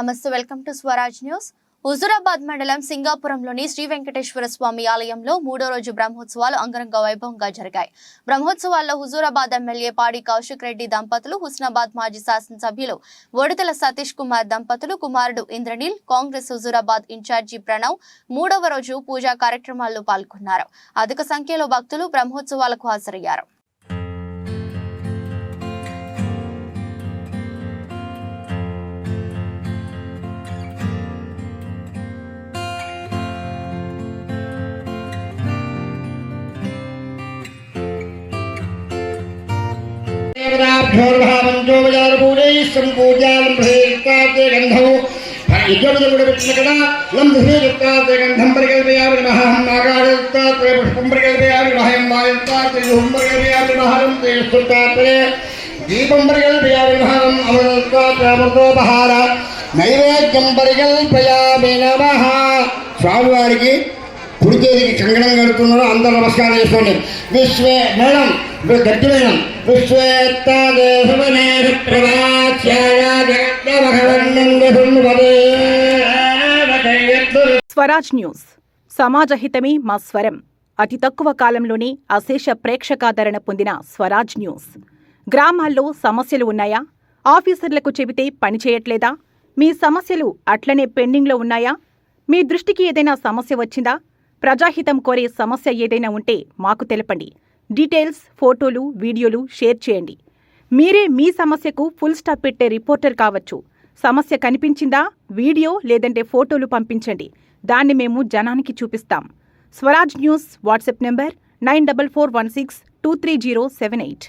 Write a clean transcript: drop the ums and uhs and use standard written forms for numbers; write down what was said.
నమస్తే, welcome to Swaraj news. Huzurabad మండలం సింగాపురంలోని శ్రీ వెంకటేశ్వర స్వామి ఆలయంలో 3వ రోజు బ్రహ్మోత్సవాలు అంగరంగ వైభవంగా జరిగాయి. బ్రహ్మోత్సవాల్లో హుజూరాబాద్ ఎమ్మెల్యే పాడి కౌశిక్ రెడ్డి దంపతులు, హుస్నాబాద్ మాజీ శాసనసభ్యులు ఒడితల సతీష్ కుమార్ దంపతులు కుమారుడు ఇంద్రనీల్, కాంగ్రెస్ హుజూరాబాద్ ఇన్ఛార్జి ప్రణవ్ 3వ రోజు పూజా కార్యక్రమాల్లో పాల్గొన్నారు. అధిక సంఖ్యలో భక్తులు బ్రహ్మోత్సవాలకు హాజరయ్యారు. నైవేద్యం పరికల్పయామి నమః. స్వామివారికి కుడి చేతికి కంకణం కడుతున్నారు. అందరూ నమస్కారం చేసుకోండి. విశ్వే మేడం గట్టిమేడం స్వరాజ్ న్యూస్ సమాజ హితమే మా స్వరం. అతి తక్కువ కాలంలోనే అశేష ప్రేక్షకాదరణ పొందిన స్వరాజ్ న్యూస్. గ్రామాల్లో సమస్యలు ఉన్నాయా? ఆఫీసర్లకు చెబితే పని చేయట్లేదా? మీ సమస్యలు అట్లనే పెండింగ్లో ఉన్నాయా? మీ దృష్టికి ఏదైనా సమస్య వచ్చిందా? ప్రజాహితం కోరే సమస్య ఏదైనా ఉంటే మాకు తెలపండి. డీటెయిల్స్, ఫోటోలు, వీడియోలు షేర్ చేయండి. మీరే మీ సమస్యకు ఫుల్ స్టాప్ పెట్టే రిపోర్టర్ కావచ్చు. సమస్య కనిపించిందా? వీడియో లేదంటే ఫోటోలు పంపించండి. దాన్ని మేము జనానికి చూపిస్తాం. Swaraj news WhatsApp number 9441623078.